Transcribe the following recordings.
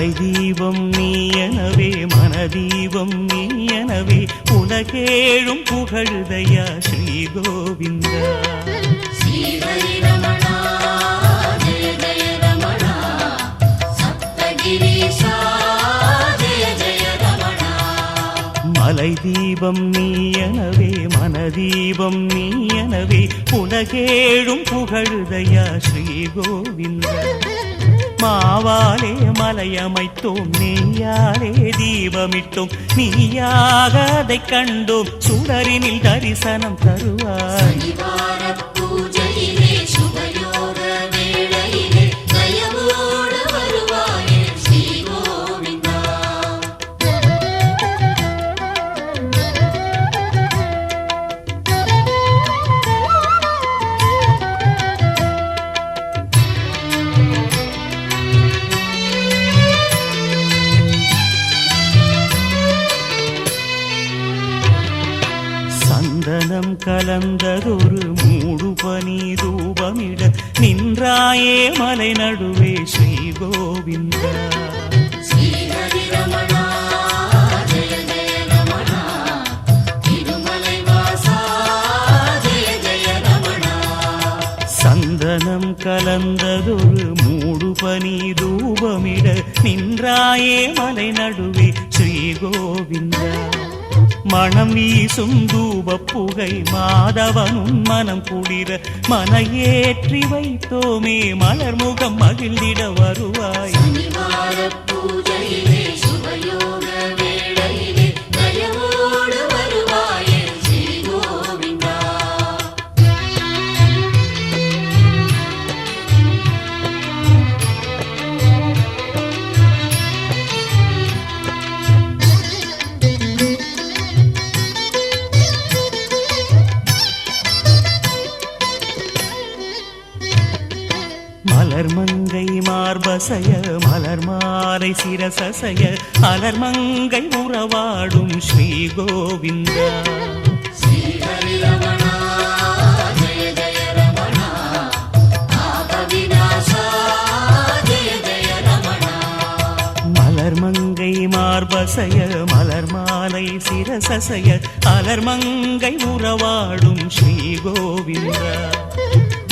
மலை தீபம் நீ எனவே மனதீபம் நீ எனவே உலகேழும் புகழுதையா ஸ்ரீ கோவிந்தா. மலை தீபம் நீ எனவே மனதீபம் நீ எனவே உலகேழும் புகழுதையா ஸ்ரீ கோவிந்தா. மாவாலே மலையமைத்தோம் நெய்யாலே தீபமிட்டோம் நீயாக அதை கண்டோம் சுடரினில் தரிசனம் தருவாய். சந்தனம் கலந்ததொரு மூடு பனி ரூபமிட நின்றாயே மலை நடுவே ஸ்ரீ கோவிந்தா. சந்தனம் கலந்ததொரு மூடு பனி ரூபமிட நின்றாயே மலை நடுவே ஸ்ரீ கோவிந்தா. மனம் வீசும் தூப புகை மாதவனும் மனம் குளிர மன ஏற்றி வைத்தோமே மலர் முகம் மகிழ்ந்திட வருவாய். மலர் மங்கை மார்பசைய மலர் மாலை சிரசசைய அலர் மங்கை உறவாடும் ஸ்ரீ கோவிந்தா. மலர் மங்கை மார்பசைய மலர் மாலை சிரசசைய அலர் மங்கை உறவாடும் ஸ்ரீ கோவிந்தா.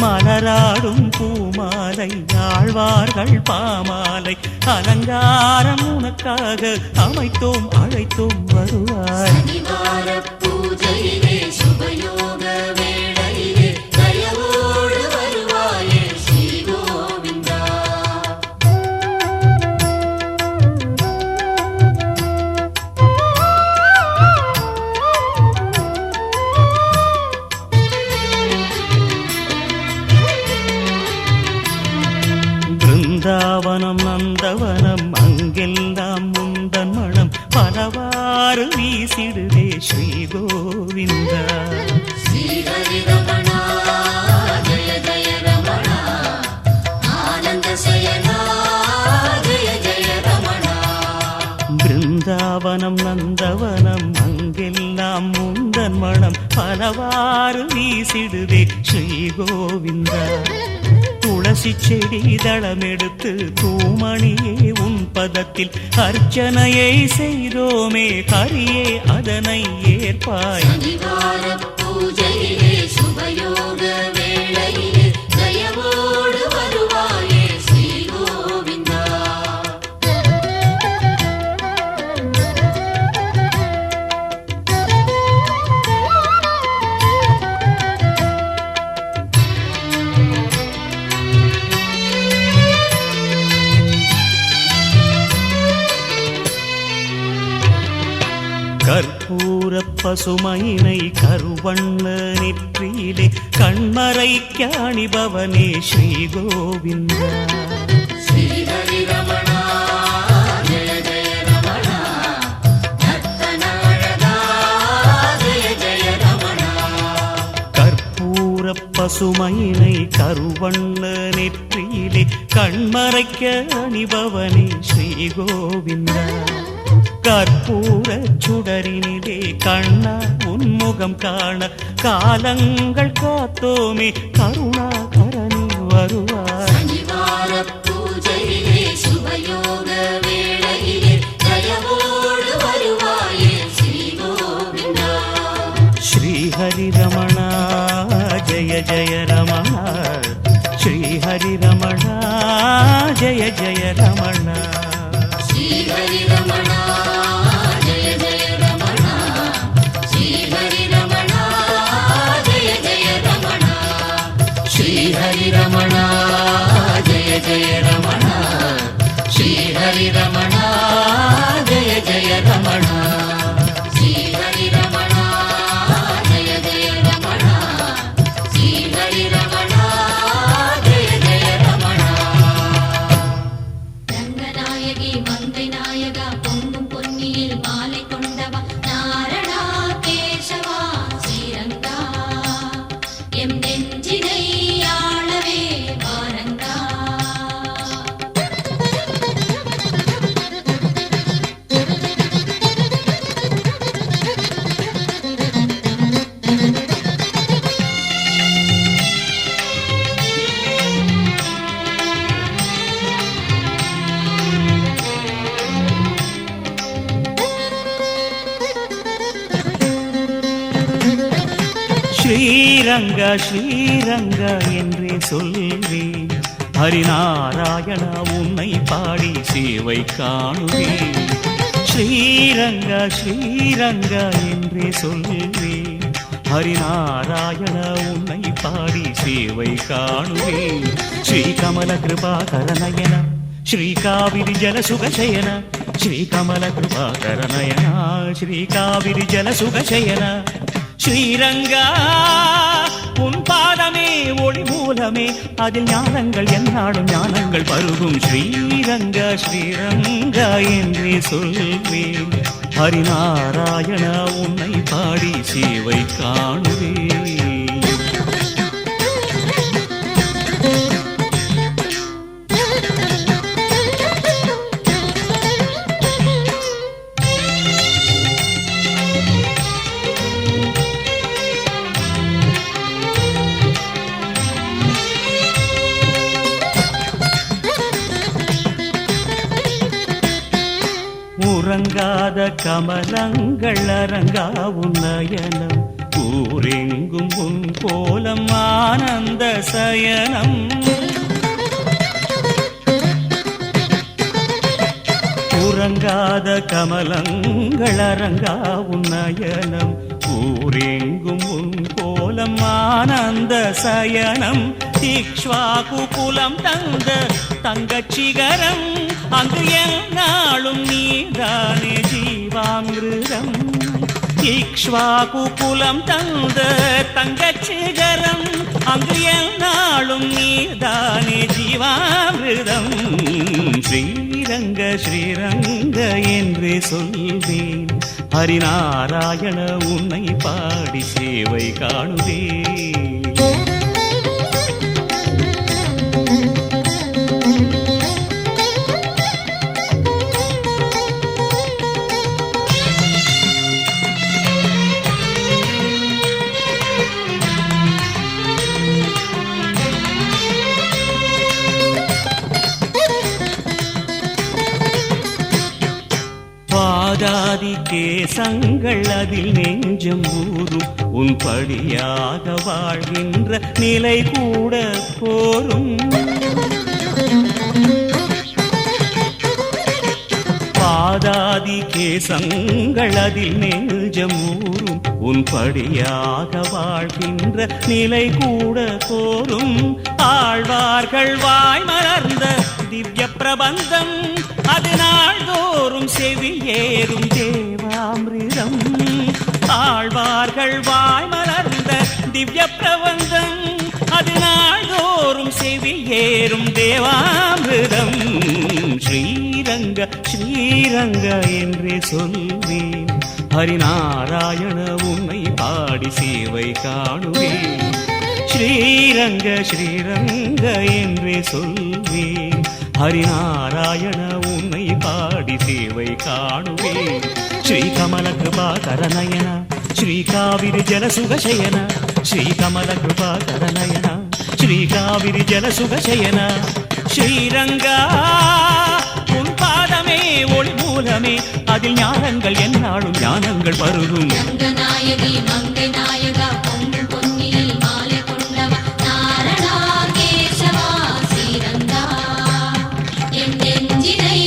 மலராடும் பூமாலை ஆழ்வார்கள் பாமாலை அலங்காரம் உனக்காக அமைத்தோம் அழைத்தோம் வருவாய். பிருந்தாவனம் நந்தவனம் அங்கெல்லாம் முந்தன் மனம் பலவாறு வீசிடுதே ஸ்ரீ கோவிந்தா. பிருந்தாவனம் நந்தவனம் அங்கெல்லாம் முந்தன் மனம் பலவாறு வீசிடுதே ஸ்ரீ கோவிந்தா. துளசி செடி தளமெடுத்து தூமணியே உன் பதத்தில் அர்ச்சனையை செய்தோமே ஹரியே அதனை ஏற்பாய். கற்பூர பசுமையினை கருவண்ண நெற்றியிலே கண்மறைக்க அணிபவனே ஸ்ரீ கோவிந்தா. கற்பூர பசுமையினை கருவண்ண நெற்றியிலே கண்மறைக்க அணிபவனே ஸ்ரீ கோவிந்தா. கற்பூர சுடரினிலே கண்ணா உன்முகம் காண காலங்கள் காத்தோமே கருணாகரனே வருவாய். பூஜையிலே சுபயோக ரமணா. ஸ்ரீஹரி ரமணா ஜெய ஜெய ரமணா, ஸ்ரீஹரி ரமணா ஜெய ஜெய ரமணா, ஸ்ரீஹரி ரமணா ஜெய ஜெய ரமணா, ஸ்ரீஹரி ரமணா ஜெய ஜெய ரமணா, ஸ்ரீஹரி ரமணா ஜெய ஜெய ரமணா, ஸ்ரீஹரி ரமணா ஜெய ஜெய ரமணா. ரங்கநாயகி மங்கை நாயகா பொங்கும் பொன்னியில் மாலை கொண்டவா நாரணா கேசவா ஸ்ரீரங்கா எம் நெஞ்சினை ஆளவே வாரங்கா. ஸ்ரீரங்க ஸ்ரீரங்க என்றே சொல்வேன், ஹரிநாராயணா உன்னை பாடி சேவை காணுவேன். ஸ்ரீரங்க ஸ்ரீரங்க என்றே சொல்வேன், ஹரிநாராயணா உன்னை பாடி சேவை காணுவேன். ஸ்ரீ கமல கிருபாகர நயன, ஸ்ரீ காவிரி ஜல சுகசயன, ஸ்ரீ கமல கிருபாகர நயன, ஸ்ரீ காவிரி ஜல சுகசயன. ஸ்ரீரங்கா உன் பாதமே ஒளி மூலமே, அதில் ஞானங்கள் என்னாடும் ஞானங்கள் பருகும். ஸ்ரீரங்க ஸ்ரீரங்க என்றே சொல்வேன், ஹரிநாராயணா உன்னை பாடி சேவை காணுவேன். உறங்காத கமலங்கள் அரங்கா உன்னயனம், ஊரெங்கும் உன் கோலம் ஆனந்த சயனம். உறங்காத கமலங்கள் அரங்கா உன்னயனம், ஊரெங்கும் உன் கோலம் ஆனந்த சயனம். இக்ஷ்வாகு குலம் தந்த தங்கச்சிகரம், அங்கு என்னாலும் நீதானே ஜீவாமிருதம். இக்ஷ்வாகு குலம் தந்த தங்கச்சிகரம், அங்கு என்னாலும் நீதானே ஜீவாமிருதம். ஸ்ரீரங்க ஸ்ரீரங்க என்றே சொல்வேன், ஹரிநாராயண உன்னை பாடி சேவை காணுவேன். பாதாதி கேசங்கள் அதில் நெஞ்சம் ஊறும், உன் படியாக வாழ்கின்ற நிலை கூட போரும். பாதாதி கேசங்கள் அதில் நெஞ்சம் ஊறும், உன் படியாக வாழ்கின்ற நிலை கூட போரும். ஆழ்வார்கள் வாய் மலர்ந்த திவ்ய பிரபந்தம், அது நாள்தோறும் செவியேறும் தேவாமிருதம். ஆழ்வார்கள் வாய் மலர்ந்த திவ்ய பிரபந்தம், அது நாள்தோறும் செவியேறும் தேவாமிருதம். ஸ்ரீரங்க ஸ்ரீரங்க என்றே சொல்வேன், ஹரிநாராயண உன்னை பாடி சேவை காணுவேன். ஸ்ரீரங்க ஸ்ரீரங்க என்றே சொல்வேன், ஹரிநாராயண உன்னை பாடி சேவை காணுவேன். ஸ்ரீ கமல கிருபாகர நயன, ஸ்ரீ காவிரி ஜல சுகசயன, ஸ்ரீ கமல கிருபாகர நயன, ஸ்ரீ காவிரி ஜல சுகசயன. ஸ்ரீரங்கா உன் பாதமே ஒளி மூலமே, அதில் ஞானங்கள் என்னாலும் ஞானங்கள் பருகும். ரங்கநாயகி மங்கை நாயகா பொங்கும் பொன்னியில் மாலை கொண்டவா நாரணா கேசவா ஸ்ரீரங்கா என் நெஞ்சினை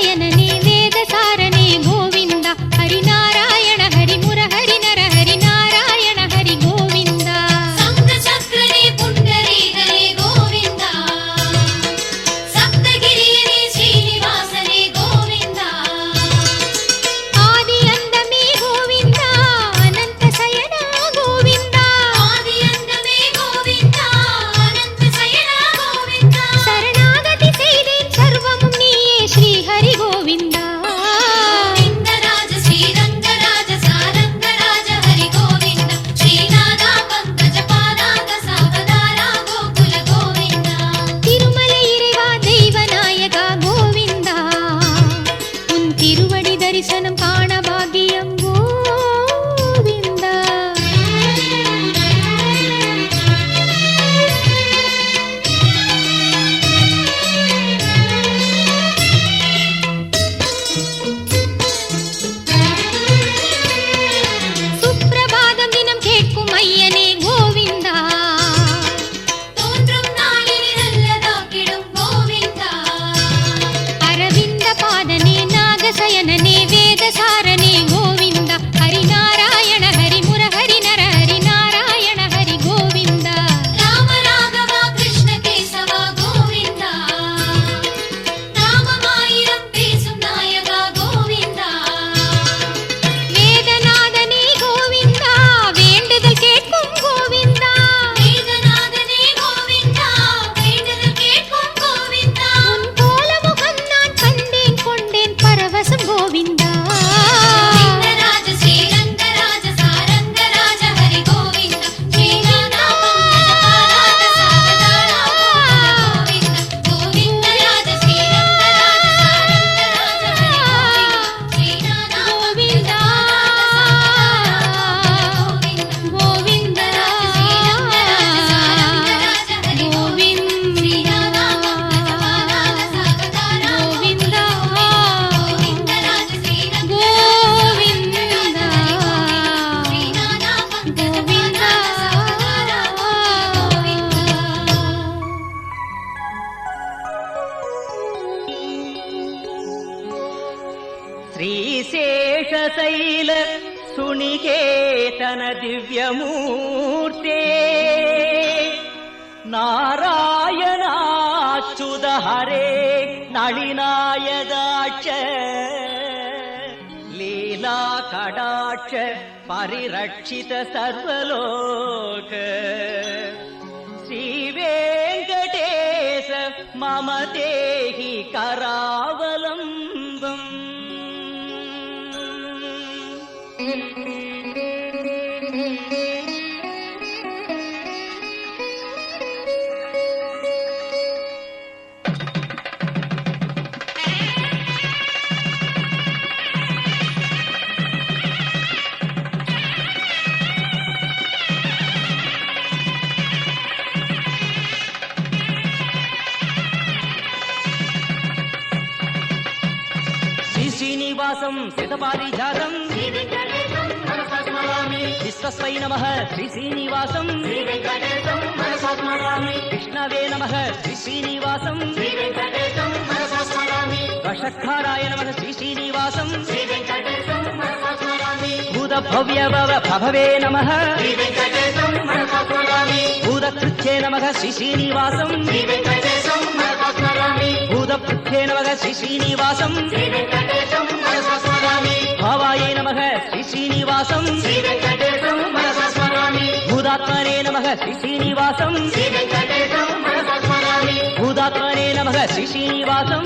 शयनने वेदसारणे गोविन्द हरिनारायण हरिमुरहरि नरहरि नारायण हरि गोविन्द சங்கசக்கரனே புண்டரீகனே கோவிந்தா சப்தகிரியனே ஸ்ரீனிவாசனே கோவிந்தா आदि अन्दमे गोविन्द अनन्त शयन गोविन्द ஆதி அந்தமே கோவிந்தா அனந்த சயனா கோவிந்தா शरणागति செய்தேன் சர்வமும் நீயே ஸ்ரீ ஹரி கோவிந்த கோவிந்தராஜ ஸ்ரீரங்கராஜ சாரங்கராஜ ஹரி கோவிந்த ஸ்ரீநாதா பங்கஜ பாதாத சாவதாரா கோகுல கோவிந்தா திருமலை இறைவா தெய்வநாயகா கோவிந்தா உன் திருவடி தரிசனம் காண பாக்கியம் கோவிந்தா சுப்ரபாதம் தினம் கேட்கும் ஐயனே கோவிந்தா தோன்றும் நாளில் நல்லதாக்கிடும் கோவிந்தா அரவிந்த பாதனே நாகசயனனே வேதசாரனே கோவிந்த ஹரிநாராயண ஹரிமுரஹரி நரஹரி நாராயண ஹரி கோவிந்த ராம ராகவா கிருஷ்ண கேசவா கோவிந்தா நாமமாயிரம் பேசும் நாயகா கோவிந்தா வேதநாதனே கோவிந்தா வேண்டுதல் கேட்கும் கோவிந்தா வேதநாதனே கோவிந்தா வேண்டுதல் கேட்கும் கோவிந்தா உன் கோல முகம் நான் கண்டேன் கொண்டேன் பரவசம் கோவிந்தா கோவிந்தராஜ ஸ்ரீரங்கராஜ சாரங்கராஜ ஹரி கோவிந்த ஸ்ரீநாதா பங்கஜ பாதாத சாவதாரா கோகுல கோவிந்த கோவிந்தராஜ ஸ்ரீரங்கராஜ சாரங்கராஜ ஹரி கோவிந்த ஸ்ரீநாதா கோவிந்தா கோவிந்த கோவிந்தராஜ ஸ்ரீரங்கராஜ சாரங்கராஜ ஹரி கோவிந்த ஸ்ரீநாதா பங்கஜ பாதாத சாவதாரா கோவிந்தா கோவிந்தராஜ ஸ்ரீரங்கராஜ கோவிந்தா ஸ்ரீநாதா பங்கஜ கோவிந்தா பாதாத சாவதாரா கோவிந்தா ಶ್ರೀಶೇಷಶೈಲ ಸುನಿಕೇತನ ದಿವ್ಯಮೂರ್ತೆ ನಾರಾಯಣಾಚ್ಯುತ ಹರೇ ನಳಿನಾಯದಾಕ್ಷ ಲೀಲಾ ಕಡಾಕ್ಷ ಪರಿರಕ್ಷಿತ ಸರ್ವಲೋಕ ಶ್ರೀ ವೆಂಕಟೇಶ ಮಮ ದೇಹಿ ಕರಾವಲಂಬಂ శ్రీనివాసం శతపారిజాతం విశ్వస్వై నమః శ్రీ శ్రీనివాసం విష్ణవే నమః శ్రీ శ్రీనివాసం వషట్కారాయ నమః శ్రీ శ్రీనివాసం భూత భవ్య ప్రభవే నమః భూతకృత్యే నమః శ్రీ శ్రీనివాసం భూతపృత్యే నమః శ్రీ శ్రీనివాసం భావాయే నమః శ్రీ శ్రీనివాసం భూతాత్మనే నమః శ్రీ శ్రీనివాసం భూతాత్మనే నమః శ్రీ శ్రీనివాసం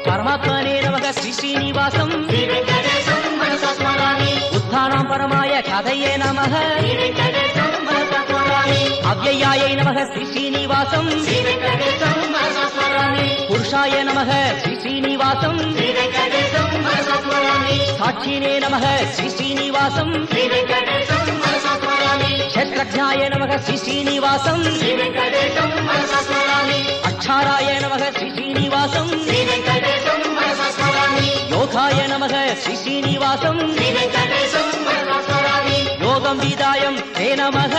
పరమాత్మనే నమః శ్రీ శ్రీనివాసం ఉత్థానం పరమాయ కథయే నమః అవ్యయాయ నమః శ్రీ శ్రీనివాసం పురుషాయ నమః శ్రీ శ్రీనివాసం సాక్షినే నమః శ్రీ శ్రీనివాసం క్షేత్రజ్ఞాయ నమః శ్రీ శ్రీనివాసం అక్షారాయ నమః శ్రీ శ్రీనివాసం ஸ்ரீ ஸ்ரீனிவாசம் யோகம் விதாயம் தே நமக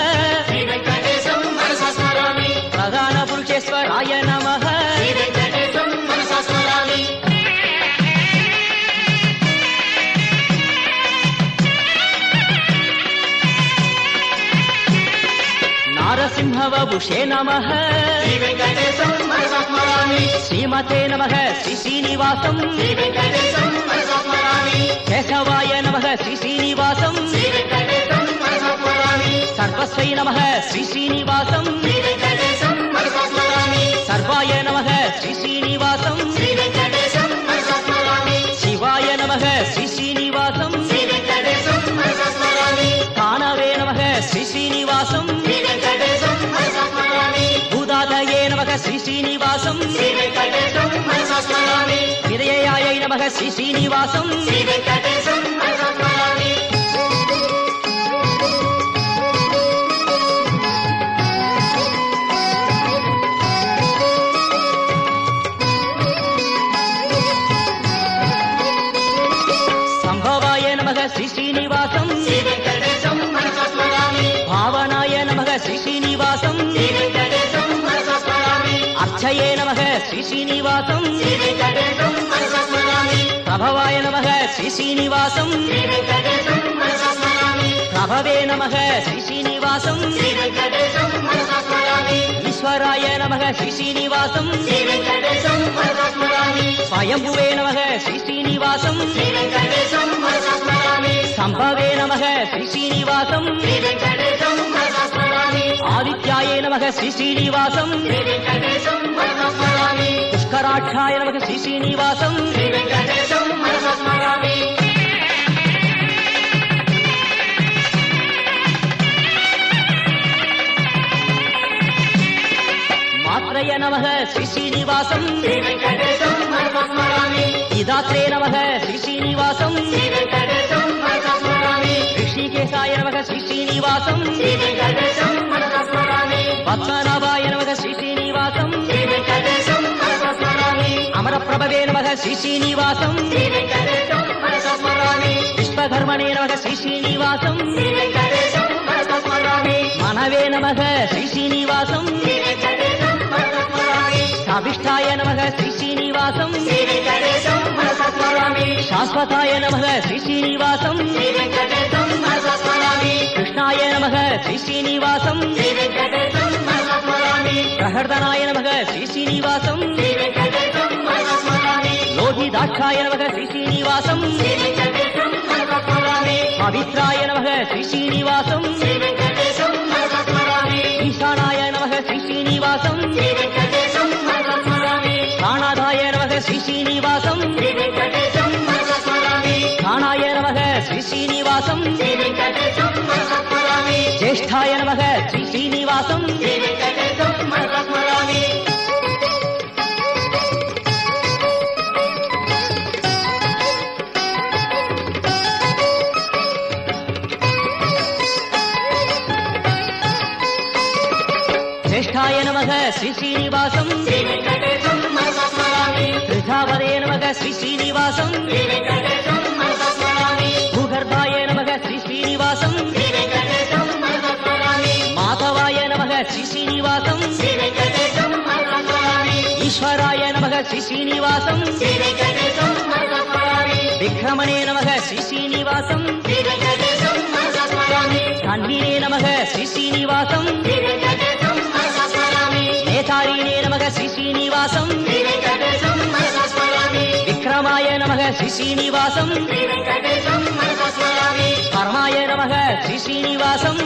பிரதான புருஷேஸ்வராய நமக நாரசிம்ஹவபுஷே நமக ஸ்ரீமதே நமக ஸ்ரீ ஸ்ரீனிவாசம் கேசவாய நமக ஸ்ரீ ஸ்ரீனிவாசம் சர்வஸ்வை நமக ஸ்ரீ ஸ்ரீனிவாசம் சர்வாய நமக ஸ்ரீ ஸ்ரீனிவாசம் சிவாய நமக ஸ்ரீ ஸ்ரீனிவாசம் தானவே நமக ஸ்ரீ ஸ்ரீனிவாசம் பூதாதயே நமக ஸ்ரீ ஸ்ரீனிவாசம் விதயாயை நமக ஸ்ரீ ஸ்ரீனிவாசம் சம்பவாய நமக ஸ்ரீ ஸ்ரீனிவாசம் பாவனாய நமக ஸ்ரீ ஸ்ரீனிவாசம் அர்ச்சயே நமக ஸ்ரீ ஸ்ரீனிவாசம் பிரபவாய நமக ஸ்ரீ ஸ்ரீனிவாசம் பிரபவே நமக ஸ்ரீ ஸ்ரீனிவாசம் ஈஸ்வராய நமக ஸ்ரீ ஸ்ரீனிவாசம் ஸ்வயம்புவே நமக ஸ்ரீ ஸ்ரீனிவாசம் சம்பவே நமக ஸ்ரீ ஸ்ரீனிவாசம் ஆதித்யாய நமக ஸ்ரீ ஸ்ரீனிவாசம் புஷ்கராட்சாய நமக ஸ்ரீ ஸ்ரீனிவாசம் மாத்ரய நமக ஸ்ரீ ஸ்ரீனிவாசம் இதாத்ரே நமக ஸ்ரீ ஸ்ரீனிவாசம் ரிஷிகேசாய நமக ஸ்ரீ ஸ்ரீனிவாசம் பத்மநாபாய நமக ஸ்ரீ ஸ்ரீனிவாசம் அமரப்பிரபவே நமக ஸ்ரீ ஸ்ரீனிவாசம் விஸ்வகர்மணே நமக ஸ்ரீ ஸ்ரீனிவாசம் மனவே நமக ஸ்ரீ ஸ்ரீனிவாசம் சாபிஷ்டாய நமக ஸ்ரீ ஸ்ரீனிவாசம் சாஸ்வதாய நமக ஸ்ரீ ஸ்ரீனிவாசம் கிருஷ்ணாய நமக ஸ்ரீ ஸ்ரீனிவாசம் பிரகர்தனாய நமக ஸ்ரீ ஸ்ரீனிவாசம் லோகிதாட்சாய நமக ஸ்ரீ ஸ்ரீனிவாசம் பவித்ராய நமக ஸ்ரீ ஸ்ரீனிவாசம் ஈசானாய நமக ஸ்ரீ ஸ்ரீனிவாசம் காணாதாய நமக ஸ்ரீ ஸ்ரீனிவாசம் காணாய நமக ஸ்ரீ ஸ்ரீனிவாசம் ஜேஷ்டாய நமக ஸ்ரீ ஸ்ரீனிவாசம் ज्येष्ठाय नमः श्री श्रीनिवासं वृषावदे नमः श्री श्रीनिवासं भूगर्भाय नमः श्री श्रीनिवासं माधवाय नमः श्री श्रीनिवासं ईश्वराय नमः श्री श्रीनिवासं विक्रमणे नमः श्री श्रीनिवासं धन्विने नमः श्री श्रीनिवासं नेतारिणे नमः श्री श्रीनिवासं विक्रमाय नमः श्री श्रीनिवासं कर्माय नमः श्री श्रीनिवासं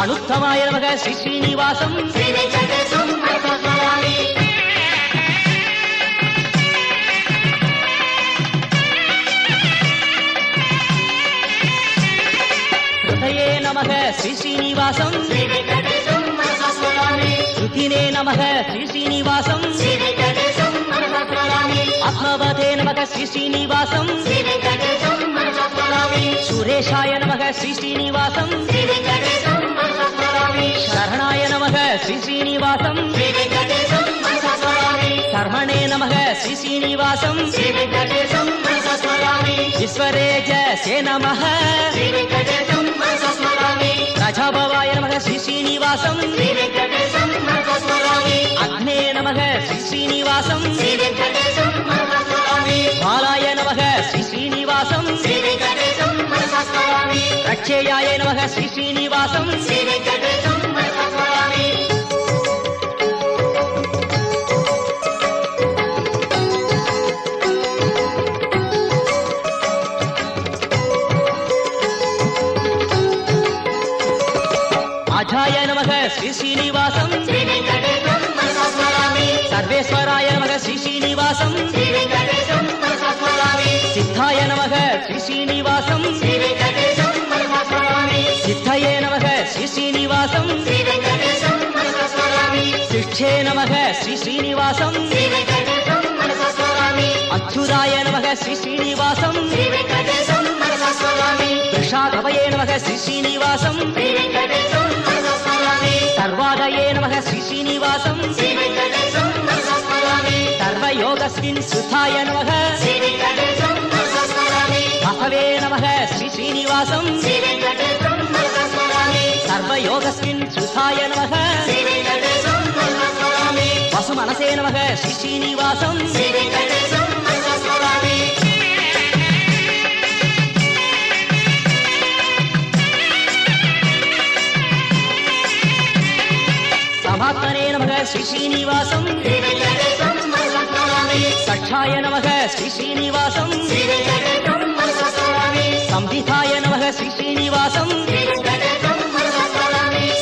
अनुत्तमाय नमः श्री श्रीनिवासं हृदये नमः श्री श्रीनिवासं श्रुतिने नमः श्री श्रीनिवासं आत्मवते नमः श्री श्रीनिवासं सुरेशाय नमः श्री श्रीनिवासं शरणाय नमः श्री श्रीनिवासं कर्मणे नमः श्री श्रीश्रीनिवासम् विश्वरेजसे नमः प्रजाभवाय नमः श्रीश्रीनिवासम् अग्ने नमः श्रीश्रीनिवासम् बालाय नमः श्रीश्रीनिवासम् रक्षेयाय नमः श्रीश्रीनिवासम् आचार्य नमः श्रीश्रीनिवासम् सर्वेश्वराय नमः श्रीश्रीनिवासम् सिद्धाय नमः श्रीश्रीनिवासम् सिद्धये नमः श्रीश्रीनिवासम् शिक्षे नमः श्रीश्रीनिवासम् अच्युताय नमः श्रीश्रीनिवासम् वृषाकवये नमः श्रीश्रीनिवासम् सर्वादये नमः श्रीश्रीनिवासम् सर्वयोगस्मिन् सुताय नमः बहवे नमः श्रीश्रीनिवासम् सर्वयोगस्मिन् सुताय नमः वसुमनसे नमः श्रीश्रीनिवासम् समात्मने नमः श्रीश्रीनिवासम् सक्षाय नमः श्रीश्रीनिवासम् संविधाय नमः श्रीश्रीनिवासम्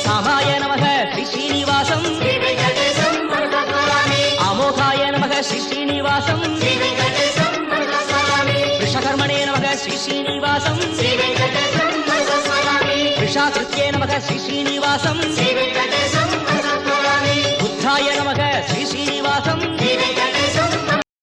सामाय नमः श्रीश्रीनिवासम् अमोघाय नमः श्रीश्रीनिवासम् वृषकर्मणे नमः श्रीश्रीनिवासम् वृषाकृत्ये नमः श्रीश्रीनिवासम् बुद्धाय नमः श्रीश्रीनिवासम्